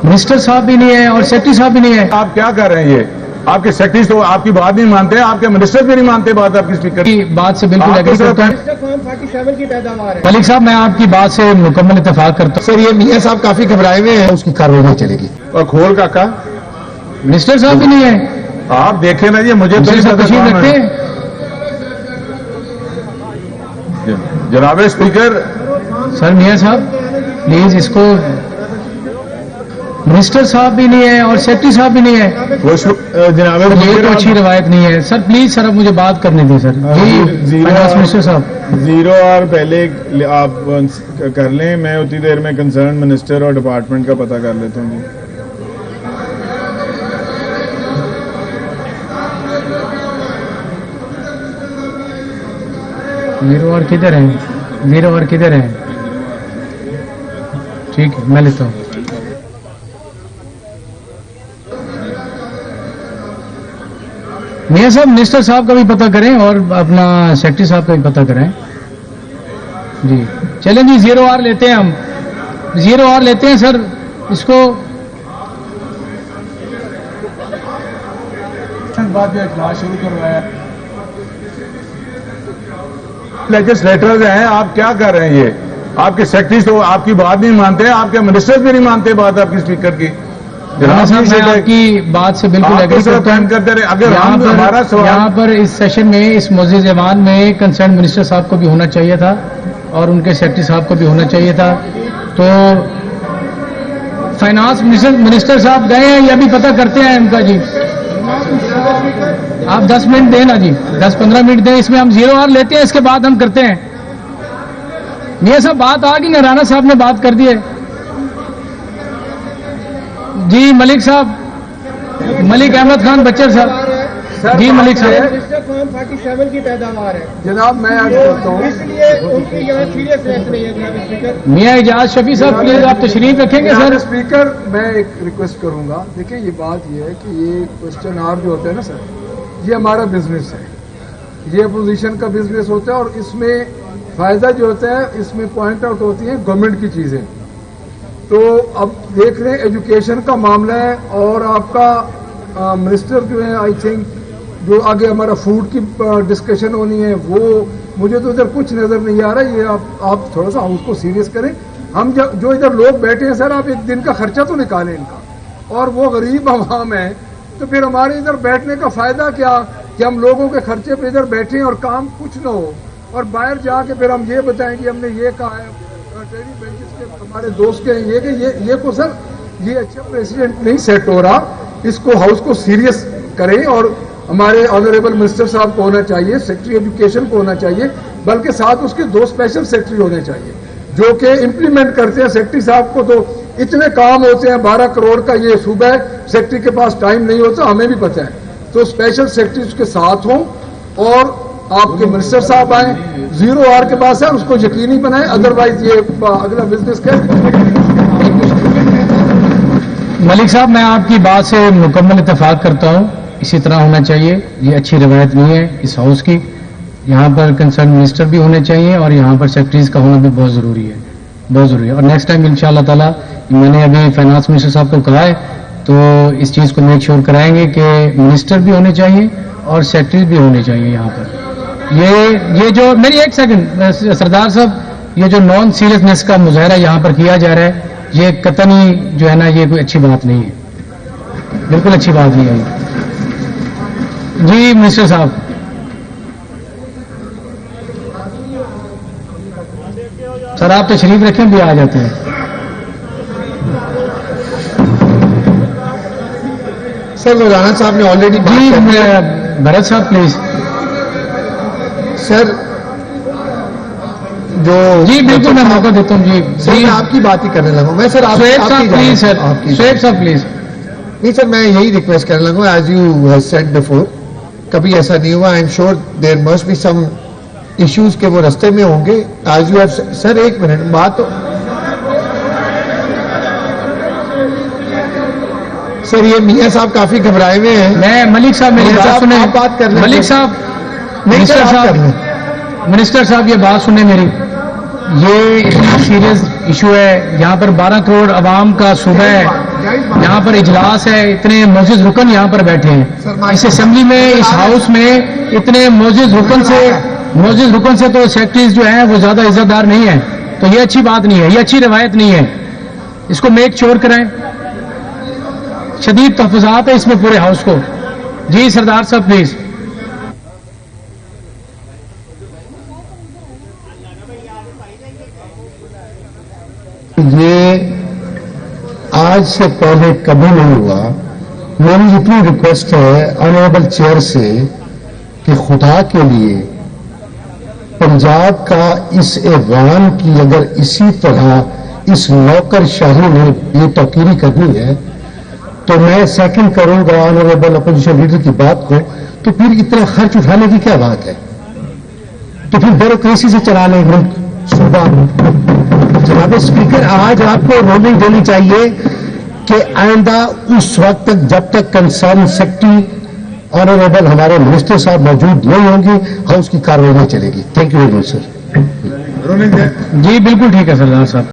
Minister साहब भी नहीं है और सेक्रेटरी साहब भी नहीं है। आप क्या कर रहे हैं? ये आपके सेक्रेटरी तो आपकी बात नहीं मानते, आपके मिनिस्टर भी नहीं मानते बात आपकी स्पीकर की बात से बिल्कुल एग्री करता हूं। मलिक साहब, मैं आपकी बात से मुकम्मल इत्तेफाक करता हूं। सर, ये मियां साहब काफी घबराए हुए हैं, उसकी कार्रवाई नहीं चलेगी। और खोल काका, मिनिस्टर साहब भी नहीं है। आप देखे ना जी, मुझे तो तशरीफ रखते हैं। जनाब स्पीकर। सर मियां साहब प्लीज, इसको मिनिस्टर साहब भी नहीं है और सेक्रेटरी साहब भी नहीं है। जनाब ये तो अच्छी रवायत नहीं है। सर प्लीज, सर अब मुझे बात करने दें सर। जी फाइनेंस मिनिस्टर साहब। 0 और पहले आप कर लें, मैं उतनी देर में कंसर्न मिनिस्टर और डिपार्टमेंट का पता कर लेता हूँ जी। जीरो और किधर है? जीरो और किधर है? ठीक है, मैं लेता हूँ। मियां साहब, मिनिस्टर साहब का भी पता करें और अपना सेक्रेटरी साहब का भी पता करें। जी चलें जी, 0 आर लेते हैं, हम 0 आर लेते हैं सर। इसको बाद में इजलास शुरू करवाया। लेजिस्लेटर्स हैं, आप क्या कर रहे हैं? ये आपके सेक्रेटरी तो आपकी बात नहीं मानते, आपके मिनिस्टर भी नहीं मानते बात आपकी स्पीकर की। साहब, मैं आपकी बात से बिल्कुल एग्री करता हूं। करते रहे। अगर यहाँ पर इस सेशन में, इस मुअज़्ज़िज़ ज़मान में कंसर्न मिनिस्टर साहब को भी होना चाहिए था और उनके सेक्रेटरी साहब को भी होना चाहिए था। तो फाइनेंस मिनिस्टर साहब गए हैं या भी पता करते हैं इनका जी। आप 10 मिनट दें ना जी, 10-15 मिनट दें। इसमें हम 0 आर लेते हैं, इसके बाद हम करते हैं। ये सब बात आ गई ना, राणा साहब ने बात कर दी है जी। मलिक साहब, मलिक अहमद खान बच्चर साहब जी। मलिक साहब, 47 की पैदावार है जनाब, मैं आज करता हूँ, इसलिए उनकी यहाँ सीरियसनेस नहीं है जनाब स्पीकर। मियां इजाज शफी साहब प्लीज, आप तशरीफ रखेंगे सर। स्पीकर, मैं एक रिक्वेस्ट करूंगा। देखिए, ये बात ये है कि ये क्वेश्चन आवर जो होता है ना सर, ये हमारा बिजनेस है, ये अपोजिशन का बिजनेस होता है और इसमें फायदा जो होता है, इसमें पॉइंट आउट होती है गवर्नमेंट की चीजें। तो अब देख रहे हैं एजुकेशन का मामला है और आपका मिनिस्टर जो है, आई थिंक जो आगे हमारा फूड की डिस्कशन होनी है, वो मुझे तो इधर कुछ नजर नहीं आ रहा है। ये आप थोड़ा सा उसको सीरियस करें। हम जो इधर लोग बैठे हैं सर, आप एक दिन का खर्चा तो निकालें इनका, और वो गरीब आवाम है, तो फिर हमारे इधर बैठने का फायदा क्या कि हम लोगों के खर्चे पे इधर बैठे और काम कुछ न हो, और बाहर जाके फिर हम ये बताएं कि हमने ये कहा है। ट्रेनिंग बेंचेस के हमारे दोस्त के ये कि ये को सर, ये अच्छा प्रेसिडेंट नहीं सेट हो रहा। इसको हाउस को सीरियस करें और हमारे ऑनरेबल मिनिस्टर साहब को होना चाहिए, सेक्रेटरी एजुकेशन को होना चाहिए, बल्कि साथ उसके 2 स्पेशल सेक्रेटरी होने चाहिए जो कि इम्प्लीमेंट करते हैं। सेक्रेटरी साहब को तो इतने काम होते हैं, 12 करोड़ का ये सूबा है, सेक्रेटरी के पास टाइम नहीं होता, हमें भी पता है। तो स्पेशल सेक्रेटरी उसके साथ हों और आपके मिनिस्टर साहब आए। 0 आर के पास है, उसको यकीनी बनाएं, अदरवाइज ये अगला बिजनेस कर। मलिक साहब, मैं आपकी बात से मुकम्मल इत्तेफाक करता हूँ, इसी तरह होना चाहिए। ये अच्छी रवायत नहीं है इस हाउस की। यहाँ पर कंसर्न मिनिस्टर भी होने चाहिए और यहाँ पर सेक्रेटरीज का होना भी बहुत ज़रूरी है, बहुत ज़रूरी है। और नेक्स्ट टाइम इंशाअल्लाह ताला, मैंने अभी फाइनेंस मिनिस्टर साहब को कहा है, तो इस चीज़ को मेक श्योर कराएंगे कि मिनिस्टर भी होने चाहिए और सेक्रेटरी भी होने चाहिए यहाँ पर। ये जो मेरी एक सेकंड सरदार साहब, ये जो नॉन सीरियसनेस का मुजाहरा यहाँ पर किया जा रहा है, ये कतई जो है ना, ये कोई अच्छी बात नहीं है, बिल्कुल अच्छी बात नहीं है जी। मिनिस्टर साहब, सर आप तशरीफ रखें, भी आ जाते हैं। सर, वो राणा साहब ने ऑलरेडी जी। भरत साहब प्लीज। सर, जो जी बिल्कुल, मैं मौका देता हूँ जी। सर, मैं आपकी बात ही करने लगा। मैं सर शुएब साहब प्लीज, सर शुएब साहब प्लीज। नहीं सर, मैं यही रिक्वेस्ट करने लगा, as you have said before, कभी ऐसा नहीं हुआ। I am sure there must be some issues के वो रास्ते में होंगे, एज यू हैव। सर एक मिनट, बात तो सर, ये मियां साहब काफी घबराए हुए हैं। मैं मलिक साहब, मेरी बात सुने। आप बात कर लें। मलिक साहब, मिनिस्टर साहब ये बात सुने मेरी। ये इतना सीरियस इशू है, यहाँ पर 12 करोड़ आवाम का सूबा है, यहाँ पर इजलास है, इतने मोजिज रुकन यहाँ पर बैठे हैं इस असेंबली में, इस हाउस में इतने मोजिज रुकन से तो सेक्रेटरीज जो हैं वो ज्यादा इज्जतदार नहीं है। तो ये अच्छी बात नहीं है, ये अच्छी रवायत नहीं है। इसको मेक श्योर कराएं। शदीद तहफ़्फ़ुज़ात है इसमें पूरे हाउस को। जी सरदार साहब प्लीज। ये आज से पहले कभी नहीं हुआ। मेरी इतनी रिक्वेस्ट है ऑनरेबल चेयर से कि खुदा के लिए पंजाब का इस ऐवान की अगर इसी तरह इस नौकरशाही ने बेतौकीरी करनी है तो मैं सेकंड करूंगा ऑनरेबल अपोजिशन लीडर की बात को। तो फिर इतना खर्च उठाने की क्या बात है? तो फिर ब्यूरोक्रेसी से चला लें मुल्क सूबा। जनाब स्पीकर, आज आपको रोलिंग देनी चाहिए कि आइंदा उस वक्त तक जब तक कंसर्न सेक्रेटरी ऑनरेबल हमारे मिनिस्टर साहब मौजूद नहीं होंगे हाउस की कार्रवाई नहीं चलेगी। Thank you very much sir. Ruling जी बिल्कुल ठीक है सरदार साहब।